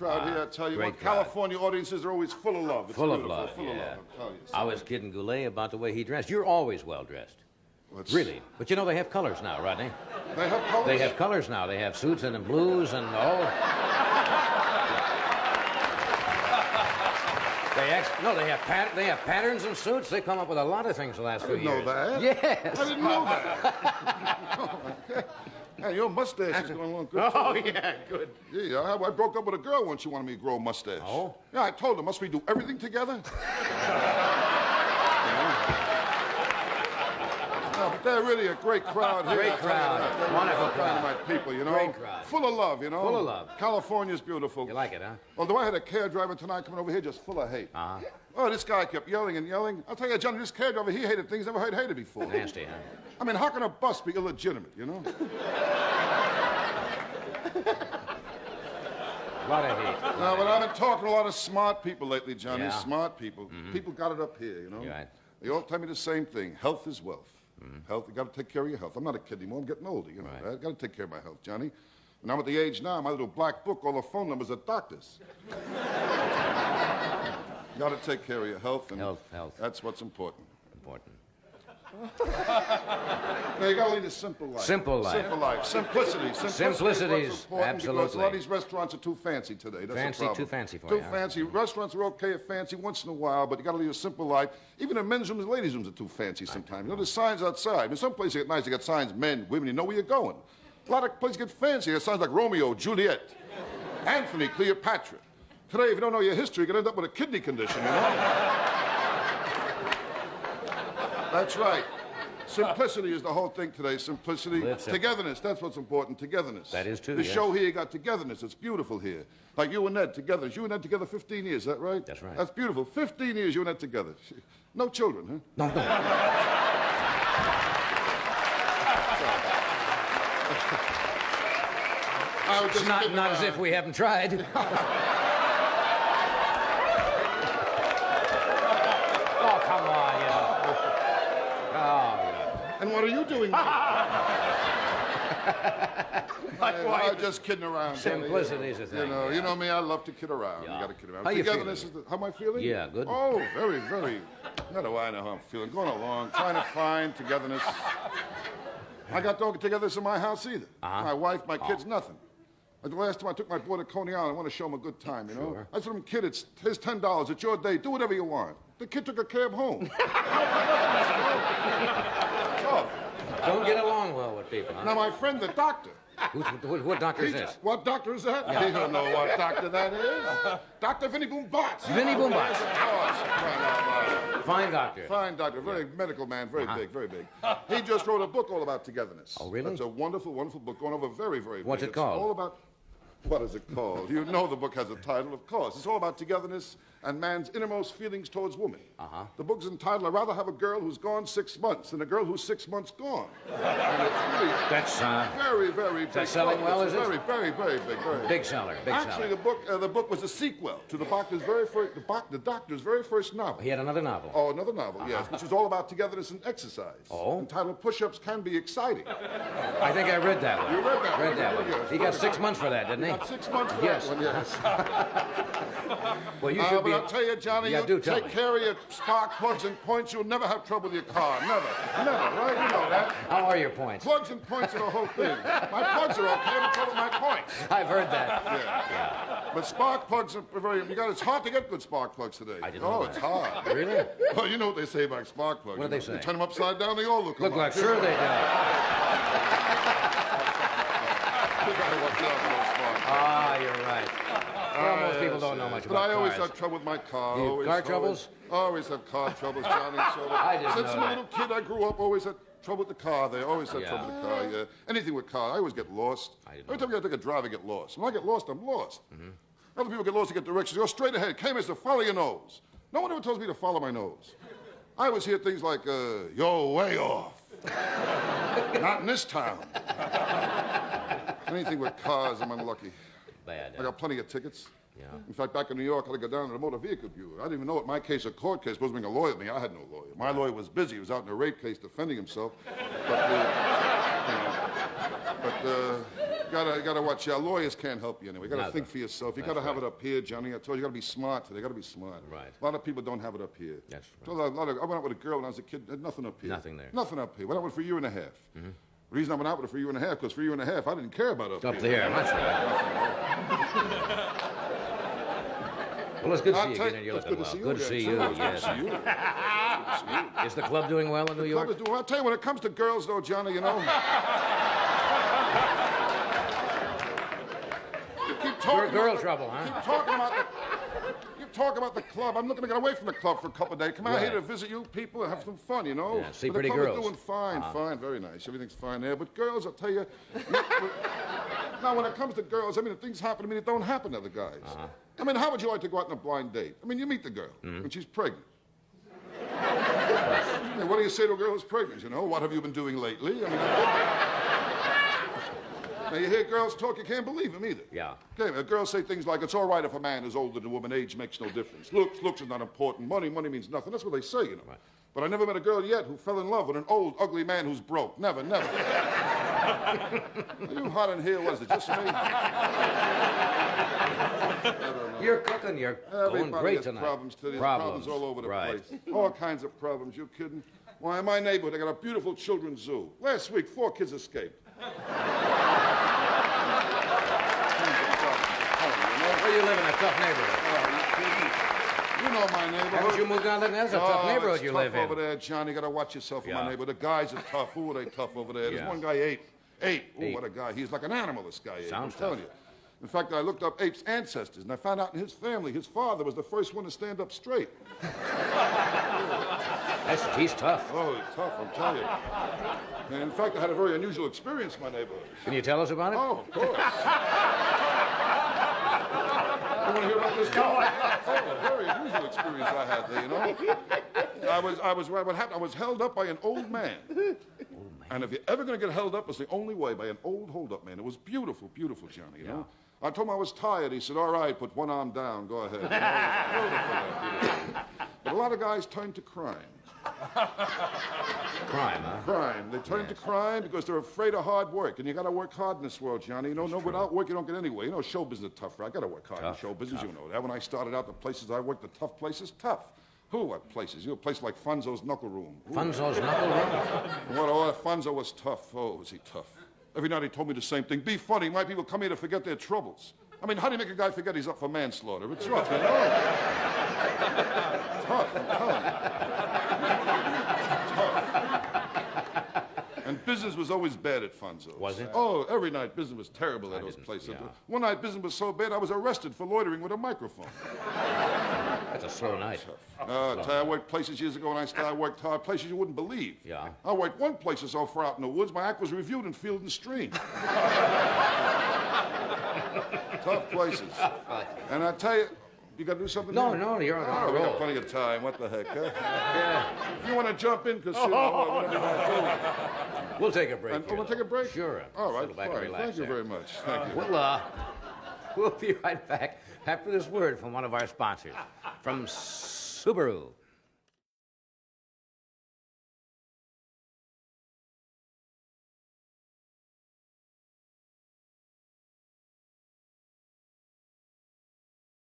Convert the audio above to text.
crowd here, I tell you what. Crowd. California audiences are always full of love. It's full beautiful, of love, full yeah. of love, I'll tell you. I was kidding Goulet about the way he dressed. You're always well-dressed. Really. But you know they have colors now, Rodney. They have colors? They have colors now. They have suits and blues and all. They have patterns and suits. They come up with a lot of things the last few years. I didn't know that. Yes. I didn't know that. Hey, your mustache is going along good. Oh, yeah, good. Yeah, I broke up with a girl once. She wanted me to grow a mustache. Oh? Yeah, I told her, must we do everything together? No, but they're really a great crowd here. Great crowd. Wonderful crowd. Dynamite people, you know. Great crowd. Full of love, you know. Full of love. California's beautiful. You like it, huh? Although I had a cab driver tonight coming over here just full of hate. Uh-huh. Oh, this guy kept yelling and yelling. I'll tell you, Johnny, this cab driver, he hated things never heard hated before. Nasty, huh? I mean, how can a bus be illegitimate, you know? A lot of heat. No, but I've been talking to a lot of smart people lately, Johnny. Yeah. Smart people. People got it up here, you know? You're right. They all tell me the same thing. Health is wealth. Health, you got to take care of your health. I'm not a kid anymore. I'm getting older, you know. Right. I got to take care of my health, Johnny. When I'm at the age now, my little black book, all the phone numbers are doctors. You got to take care of your health. And Health. That's what's important. Important. Now, you got to lead a simple life. Simple life. Simple life. Simplicity. Simplicity is is important absolutely. because a lot of these restaurants are too fancy today. That's Fancy, the problem. too fancy for Too you, huh? fancy. Restaurants are okay at fancy once in a while, but you got to lead a simple life. Even the men's rooms and ladies' rooms are too fancy sometimes. You know, there's signs outside. In some places get nice. You got signs, men, women. You know where you're going. A lot of places get fancy. There's signs like Romeo, Juliet, Anthony, Cleopatra. Today, if you don't know your history, you can end up with a kidney condition, you know? That's right. Simplicity is the whole thing today. Simplicity. Togetherness. That's what's important. Togetherness. That is too, The yes. show here, you got togetherness. It's beautiful here. Like you and Ned together. You and Ned together 15 years, is that right? That's right. That's beautiful. 15 years you and Ned together. No children, huh? No. I was just kidding Not as around. if we haven't tried. Oh, come on, you know. Oh, And what are you doing now? I'm just kidding around. Simplicity is a thing. You know me, I love to kid around. Yeah. You got to kid around. How you Togetherness feeling? is how am I feeling? Yeah, good. Oh, very, very. How do I know how I'm feeling? Going along, trying to find togetherness. I got no togetherness in my house either. My wife, my kids, nothing. Like the last time I took my boy to Coney Island, I want to show him a good time, you know? Sure. I told him, kid, here's $10. It's your day. Do whatever you want. The kid took a cab home. So, Don't get along well with people, huh? now, my friend, the doctor. What doctor is this? What doctor is that? You don't know what doctor that is. Dr. Vinnie Boom Bots. Vinnie Boom Bots. Yes, of course. Fine doctor. Fine doctor, very medical man, very big, very big. He just wrote a book all about togetherness. Oh, really? It's a wonderful, wonderful book going over very, very big. What's it called? All about, what is it called? You know the book has a title, of course. It's all about togetherness and man's innermost feelings towards woman. The book's entitled, I'd rather have a girl who's gone 6 months than a girl who's 6 months gone. And it's really That's very, very big. that selling book. well, It's is it? very, very, very big, very big seller. Big Actually, seller. the book was a sequel to the doctor's very first, the doctor's very first novel. He had another novel. Oh, another novel, yes, which is all about togetherness and exercise. Oh? Entitled Push-Ups Can Be Exciting. I think I read that one. You read that one? Read that one. Yes, He got 6 months for that, didn't he? Got 6 months for Yes. that one, yes. Well, you should But be. I'll tell you, Johnny, Yeah, you do tell take me. care of your spark plugs and points, you'll never have trouble with your car. Never. Never, right? You know that. How are your points? Plugs and points are the whole thing. My plugs are okay, I'm in trouble with my points. I've heard that. Yeah. But spark plugs are very, it's hard to get good spark plugs today. I didn't know it's that. hard. Really? Well, you know what they say about spark plugs. What do they You say? turn them upside down, they all look Look alike. like sure they do. You gotta watch out for those spark plugs. Ah, you're right. Well, most people don't know much But about I always cars. have trouble with my car. You have always, car troubles? Always have car troubles, Johnny. So I didn't since know I'm a that. little kid, I grew up, always had trouble with the car. They always had Yeah. trouble with the car, yeah. Anything with car, I always get lost. I didn't Every time I take a drive, I get lost. When I get lost, I'm lost. Other people get lost, they get directions. Go straight ahead. Came as to follow your nose. No one ever tells me to follow my nose. I always hear things like, you're way off. Not in this town. Anything with cars, I'm unlucky. Bad. I got plenty of tickets. Yeah. In fact, back in New York, I had to go down to the motor vehicle bureau. I didn't even know it. My case, a court case, supposed to bring a lawyer with me. I had no lawyer. My lawyer was busy. He was out in a rape case defending himself. But gotta watch out. Lawyers can't help you anyway. You gotta Nothing. think for yourself. You gotta have it up here, Johnny. I told you, you gotta be smart today. You gotta be smart. Right. A lot of people don't have it up here. That's right. So I went out with a girl when I was a kid. Had nothing up here. Nothing there. Nothing up here. Went out with her for a year and a half. Mm-hmm. The reason I went out with her for a year and a half, because for a year and a half, I didn't care about up Up here. there, that's right. Well, it's good to see you again, and you're It's looking good to well. see you Good to again, see too. you, It's good to yes. see you. Good to see you. Is the club doing well in New York? I'll tell you, when it comes to girls, though, Johnny, you know. You keep talking You're girl about trouble, huh? You talk about the club. I'm looking to get away from the club for a couple of days. Come out Right. here to visit you people and have some fun, you know. Yeah, see But pretty the club girls. is doing fine, fine, very nice. Everything's fine there. But girls, I'll tell you. Now, when it comes to girls, I mean, if things happen to me that don't happen to other guys. I mean, how would you like to go out on a blind date? I mean, you meet the girl, and she's pregnant. Hey, what do you say to a girl who's pregnant, you know? What have you been doing lately? I mean, now, you hear girls talk, you can't believe them either. Yeah. Okay, girls say things like, it's all right if a man is older than a woman, age makes no difference. Looks is not important. Money means nothing. That's what they say, you know. Right. But I never met a girl yet who fell in love with an old, ugly man who's broke. Never. Are you hot in here? Was it just me? You're cooking. You're going Everybody great has tonight. problems today. There's problems all over the right. place. All kinds of problems. You kidding? Why, in my neighborhood, they got a beautiful children's zoo. Last week, 4 kids escaped. Where you live in a tough neighborhood? You know my neighborhood. Haven't you moved down there? That's a tough neighborhood it's you tough live in. over there, Johnny. You got to watch yourself in my Yeah. neighborhood. The guys are tough. Who are they tough over there? There's Yeah. one guy, Ape. Ooh, Ape. what a guy. He's like an animal, this guy, Ape. Sounds I'm telling tough. you. In fact, I looked up Ape's ancestors, and I found out in his family, his father was the first one to stand up straight. He's tough. Oh, he's tough, I'm telling you. And in fact, I had a very unusual experience in my neighborhood. Can you tell us about it? Oh, of course. You want to hear about this? Oh, a very unusual experience I had there, you know. What happened? I was held up by an old man. And if you're ever going to get held up, it's the only way, by an old hold-up man. It was beautiful, beautiful, Johnny, you know. I told him I was tired. He said, all right, put one arm down. Go ahead. You know, it was beautiful. But a lot of guys turn to crime. Crime, huh? Crime. They turn to crime because they're afraid of hard work. And you got to work hard in this world, Johnny. You know, without work, you don't get anywhere. You know, show business is tough, right? I got to work hard in show business. You know that. When I started out, the places I worked, the tough places, tough. What places? You know, a place like Funzo's Knuckle Room. Funzo's Knuckle Room? Funzo was tough. Oh, was he tough. Every night he told me the same thing. Be funny. My people come here to forget their troubles. I mean, how do you make a guy forget he's up for manslaughter? It's rough, you know? Tough, I'm telling you. Tough. And business was always bad at Funzo's. Was it? Oh, every night business was terrible at those places. yeah. One night business was so bad I was arrested for loitering with a microphone. That's a slow night. I worked places years ago when I started. I worked hard places you wouldn't believe. Yeah. I worked one place so far out in the woods, my act was reviewed in Field and Stream. Tough places. And I tell you, you got to do something No, here? you're on a We got roll. plenty of time. What the heck, huh? Yeah. If you want to jump in, Casino, whatever you want to do. We'll take a break. And, here, we'll take a break? Sure. All right, Settle back and fine. relax Thank you there. very much. Thank you. We'll be right back after this word from one of our sponsors, from Subaru.